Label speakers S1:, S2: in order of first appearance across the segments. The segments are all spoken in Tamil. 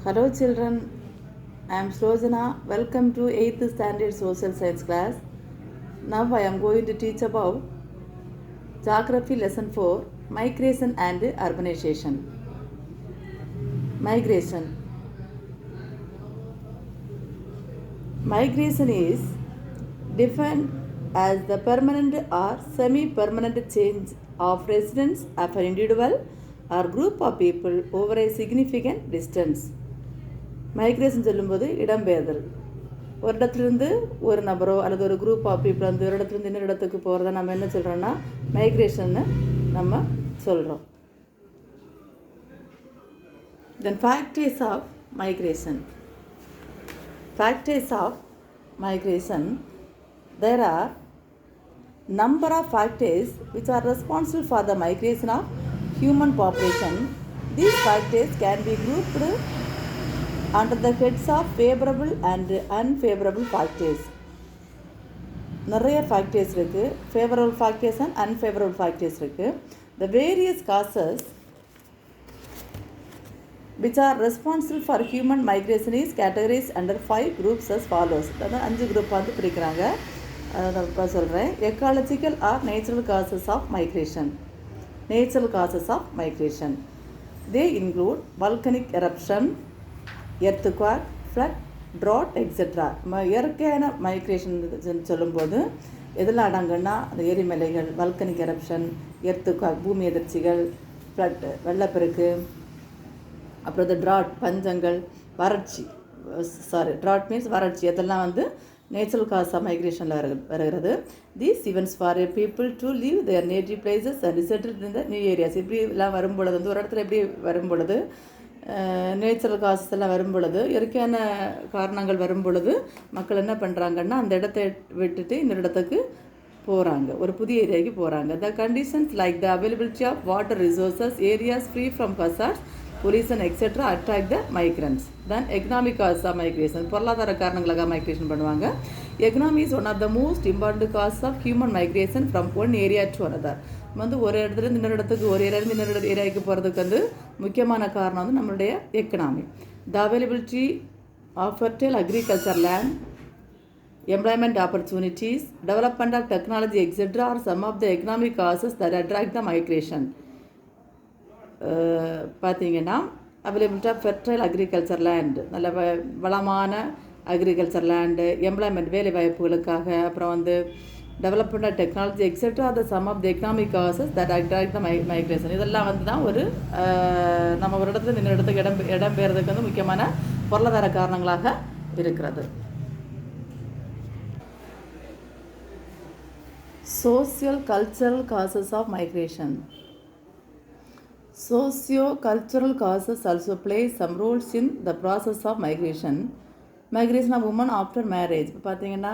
S1: Hello children, I am Slojana. Welcome to 8th standard social science class. Now I am going to teach about geography lesson 4, migration and urbanization. Migration. Migration is defined as the permanent or semi-permanent change of residence of an individual or group of people over a significant distance. Migration சொல்லும்போது இடம்பெயர்தல். ஒரு இடத்துலேருந்து ஒரு நபரோ அல்லது ஒரு குரூப் ஆஃப் பீப்புள் வந்து ஒரு இடத்துலேருந்து இன்னொரு இடத்துக்கு போகிறத நம்ம என்ன சொல்கிறோன்னா மைக்ரேஷன்னு நம்ம சொல்கிறோம். Then factors of migration. Factors of migration. There are number of factors which are responsible for the migration of human population. These factors can be grouped under the heads of favorable and unfavorable factors. நிறைய factors இருக்கு. Favorable factors and unfavorable factors இருக்கு. The various causes which are responsible for human migration is categorized under 5 groups as follows. அதாவது 5 குரூப் வந்து பிரிக்கிறாங்க. நான் இப்போ சொல்கிறேன். Ecological or natural causes of migration. Natural causes of migration. They include volcanic eruption, earthquake, flood, drought, etc. இயற்கையான மைக்ரேஷன் சொல்லும்போது எதெல்லாம் அடங்குன்னா அந்த எரிமலைகள், வல்கனிக் எரப்ஷன், எர்த்துக்வாக் பூமி எதிர்ச்சிகள், ஃப்ளட் வெள்ளப்பெருக்கு, அப்புறம் இந்த ட்ராட் பஞ்சங்கள், வறட்சி, ட்ராட் மீன்ஸ் வறட்சி, அதெல்லாம் வந்து நேச்சுரல் காஸ் ஆஃப் மைக்ரேஷனில் வருகிறது. These events for A people to leave there native places and settle in the new areas. இப்படி எல்லாம் வரும்பொழுது வந்து ஒரு இடத்துல எப்படி வரும்பொழுது நேச்சுரல் காசஸ் எல்லாம் வரும்பொழுது, இயற்கையான காரணங்கள் வரும்பொழுது மக்கள் என்ன பண்ணுறாங்கன்னா அந்த இடத்த விட்டுட்டு இன்னொரு இடத்துக்கு போகிறாங்க, ஒரு புதிய ஏரியாவுக்கு போகிறாங்க. The conditions like the availability of water resources, areas free from hazards, pollution etcetera attract the migrants. Then economic cause of migration. பொருளாதார காரணங்களாக மைக்ரேஷன் பண்ணுவாங்க. Economy is one of the most important cause of human migration from one area to another. வந்து ஒரு இடத்துலேருந்து இன்னொரு இடத்துக்கு, ஒரு ஏரியாவிலேருந்து இன்னொரு ஏரியாவுக்கு போகிறதுக்கு வந்து முக்கியமான காரணம் வந்து நம்மளுடைய economy. The availability of fertile agriculture land, employment opportunities, development of technology etcetera are some of the economic causes that attract the migration. பார்த்தீங்கன்னா availability of fertile agriculture land, நல்ல வளமான அக்ரிகல்ச்சர் லேண்டு, எம்ப்ளாய்மெண்ட் வேலை வாய்ப்புகளுக்காக, அப்புறம் வந்து development of technology etcetera the some of the economic causes that attract the migration. இதெல்லாம் வந்து தான் ஒரு நம்ம ஒரு இடத்துல இன்னொரு இடத்துக்கு இடம்பெயர்றதுக்கு வந்து முக்கியமான பொருளாதார காரணங்களாக இருக்கிறது. Social cultural causes of migration. Socio-cultural causes also play some roles in the process of migration. Migration of women after marriage. இப்போ பார்த்தீங்கன்னா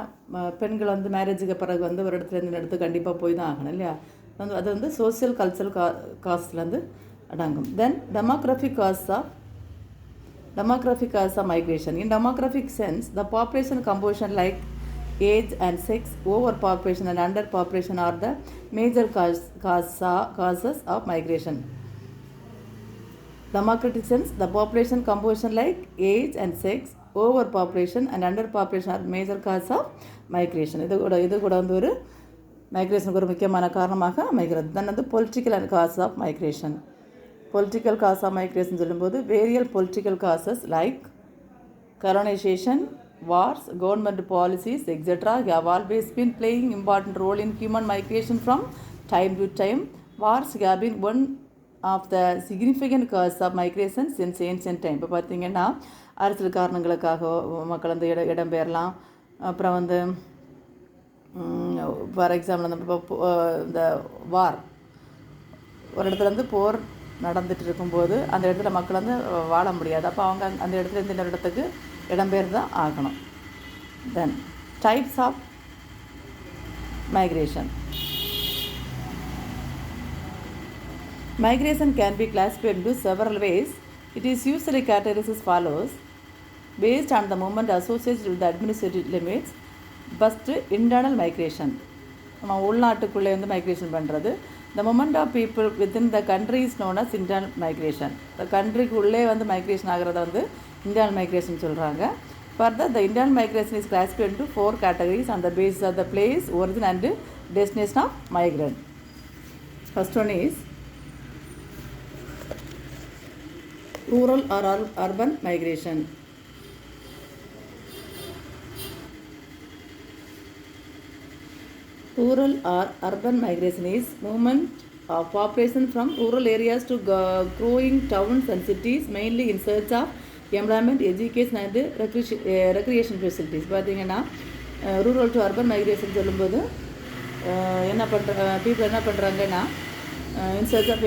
S1: பெண்கள் வந்து மேரேஜுக்கு பிறகு வந்து ஒரு இடத்துல இந்த இடத்துக்கு கண்டிப்பாக போய் தான் ஆகணும் இல்லையா? அது வந்து சோசியல் கல்ச்சரல் காஸ்ட்லேருந்து அடங்கும். தென் demographic causes of migration. In demographic sense, the population composition like age and sex, overpopulation and underpopulation are the major causes of migration. Demographic sense, the population composition like age and sex, overpopulation and underpopulation are major cause of migration. இது கூட வந்து ஒரு மைக்ரேஷனுக்கு ஒரு முக்கியமான காரணமாக அமைகிறது. தென் வந்து political and cause of migration. Political cause of migration சொல்லும்போது various political causes like colonization, wars, government policies, etc. have always been playing important role in human migration from time to time. Wars have been one of the significant cause of migration since ancient time. இப்போ பார்த்தீங்கன்னா அரசியல் காரணங்களுக்காக மக்கள் வந்து இடம்பெயரலாம். அப்புறம் வந்து ஃபார் எக்ஸாம்பிள் அந்த இந்த வார், ஒரு இடத்துல வந்து போர் நடந்துட்டு இருக்கும்போது அந்த இடத்துல மக்கள் வந்து வாழ முடியாது. அப்போ அவங்க அந்த இடத்துலேருந்து இன்னொரு இடத்துக்கு இடம்பெயர் தான் ஆகணும். Then types of migration. Migration can be classified into several ways. It is usually categorized as follows based on the movement associated with the administrative limits. First, internal migration. நம்ம உள்நாட்டுக்குள்ளே வந்து மைக்ரேஷன் பண்ணுறது. The movement of people within the country is known as internal migration. The countryக்குள்ளே வந்து மைக்ரேஷன் ஆகிறத வந்து இன்டர்னல் மைக்ரேஷன் சொல்கிறாங்க. Further, the internal migration is classified into 4 categories on the basis of the place, origin and destination of migrant. First one is rural or urban migration. Rural or urban migration is movement of population from rural areas to growing towns and cities, mainly in search of employment, education and recreation facilities. பார்த்தீங்கன்னா ரூரல் டு அர்பன் மைக்ரேஷன் சொல்லும்போது என்ன பீப்புள் என்ன பண்ணுறாங்கன்னா இன் சர்ச் ஆஃப்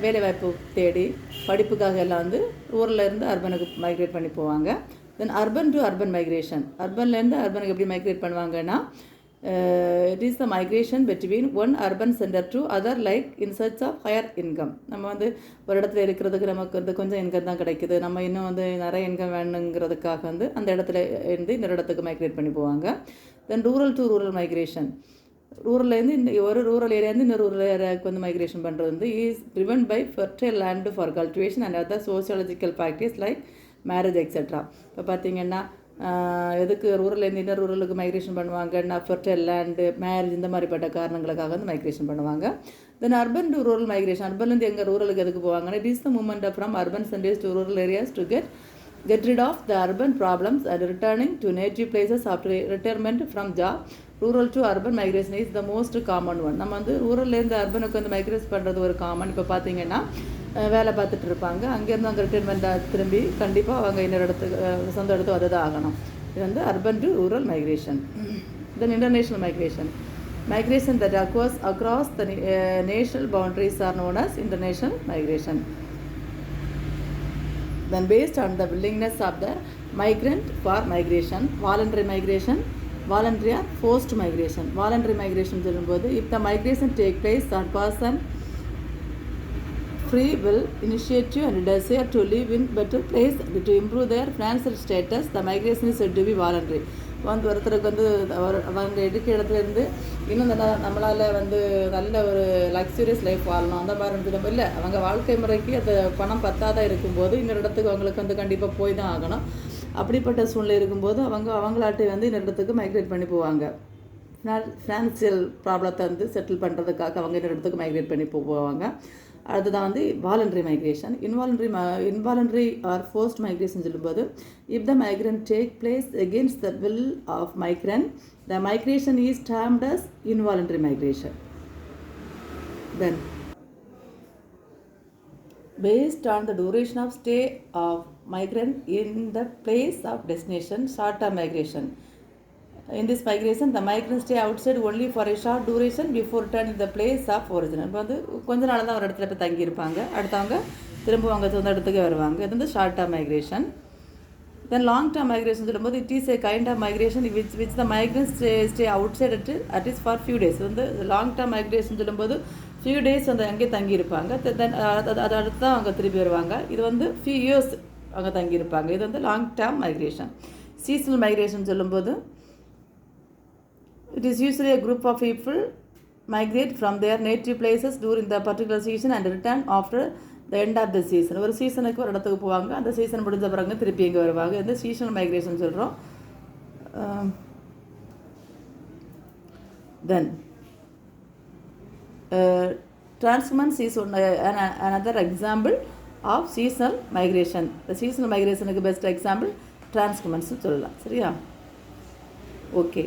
S1: வேலை வாய்ப்பு தேடி படிப்புக்காக எல்லாம் வந்து ஊரில் அர்பனுக்கு மைக்ரேட் பண்ணி போவாங்க. தென் அர்பன் டு அர்பன் மைக்ரேஷன், அர்பன்லேருந்து அர்பனுக்கு எப்படி மைக்ரேட் பண்ணுவாங்கன்னா it is the migration between one urban center to other, like in search of higher income. நம்ம வந்து ஒரு இடத்துல இருக்கிறதுக்கு நமக்கு வந்து கொஞ்சம் இன்கம் தான் கிடைக்குது, நம்ம இன்னும் வந்து நிறைய இன்கம் வேணுங்கிறதுக்காக வந்து அந்த இடத்துல இருந்து இன்னொரு இடத்துக்கு மைக்ரேட் பண்ணி போவாங்க. தென் ரூரல் டு ரூரல் மைக்ரேஷன், ரூரல்லேருந்து இந்த ஒரு ரூரல் ஏரியாருந்து இன்னொரு ரூரல் ஏரியாவுக்கு வந்து மைக்ரேஷன் பண்ணுறது வந்து is driven by fertile land for cultivation and other sociological practice like marriage etcetera. இப்போ பார்த்தீங்கன்னா எதுக்கு ரூரல்லேருந்து இன்னொரு ரூரலுக்கு மைக்ரேஷன் பண்ணுவாங்கன்னா ஃபர்டைல் லேண்டு, மேரேஜ், இந்த மாதிரிப்பட்ட காரணங்களுக்காக வந்து மைக்ரேஷன் பண்ணுவாங்க. Then urban to rural migration, அர்பன்லேருந்து எங்கள் ரூரலுக்கு எதுக்கு போவாங்கன்னா it is the movement from urban centres to rural areas to get rid of the urban problems and returning to native places after retirement from job. Rural to urban migration is the most common one. நம்ம வந்து ரூரல்லேருந்து அர்பனுக்கு வந்து மைக்ரேட் பண்ணுறது ஒரு காமன். இப்போ பார்த்தீங்கன்னா வேலை பார்த்துட்டு இருப்பாங்க, அங்கேருந்து அங்கே ரிட்டைர்மெண்ட்டாக திரும்பி கண்டிப்பாக அவங்க இன்னொரு இடத்துக்கு சொந்த இடத்துக்கு வந்து தான் ஆகணும். இது வந்து urban to rural migration. Then international migration, migration that occurs across the national boundaries are known as international migration. Then based on the willingness of the migrant for migration, voluntary migration, voluntary or forced migration. Voluntary migration சொல்லும்போது if the migration take place on person free will, initiative and desire to live in better place and to improve their financial status, the migration is said to be voluntary. வந்து ஒருத்தருக்கு வந்து அவங்க இருக்கிற இடத்துலேருந்து இன்னும் நம்மளால் வந்து நல்ல ஒரு லக்ஸுரியஸ் லைஃப் வாழணும் அந்த மாதிரி இருந்துடும் இல்லை, அவங்க வாழ்க்கை முறைக்கு அந்த பணம் பத்தாதான் இருக்கும்போது இன்னொரு இடத்துக்கு அவங்களுக்கு வந்து கண்டிப்பாக போய் தான் ஆகணும். அப்படிப்பட்ட சூழ்நிலை இருக்கும்போது அவங்களாட்டே வந்து இன்னொரு இடத்துக்கு மைக்ரேட் பண்ணி போவாங்க. ஃபினான்சியல் ப்ராப்ளத்தை வந்து செட்டில் பண்ணுறதுக்காக அவங்க இன்னொரு இடத்துக்கு மைக்ரேட் பண்ணி போவாங்க. அதுதான் வந்து voluntary migration. Involuntary or forced migration சொல்லும்போது if the migrant take place against the will of migrant, the migration is termed as involuntary migration. Then based on the duration of stay of migrant in the place of destination, short-term migration. In this migration, the migrants stay outside only for a short duration before returning the place of origin. இப்போ வந்து கொஞ்ச நாள் தான் ஒரு இடத்துல போய் தங்கியிருப்பாங்க, அடுத்தவங்க திரும்ப அவங்க சொந்த இடத்துக்கு வருவாங்க. இது வந்து short term migration. Then long term migration சொல்லும்போது it is a kind of migration which the migrants stay outside at is for few days. வந்து லாங் டேர்ம் மைக்ரேஷன் சொல்லும்போது ஃபியூ டேஸ் வந்து அங்கே தங்கியிருப்பாங்க, தென் அது அடுத்து தான் அவங்க திரும்பி வருவாங்க. இது வந்து ஃபியூ இயர்ஸ் அங்கே தங்கியிருப்பாங்க. இது வந்து long term migration. Seasonal migration சொல்லும்போது it is usually a group of people migrate from their native places during the particular season and return after the end of the season. ஒரு சீசனுக்கு ஒரு இடத்துக்கு போவாங்க, அந்த சீசன் முடிஞ்ச பிறகு திருப்பி இங்கே வருவாங்க. இந்த சீசனல் மைக்ரேஷன் சொல்கிறோம். தென் transshumance is another example of seasonal migration. The seasonal migration க்கு best example transshumance சொல்லலாம். சரியா? ஓகே.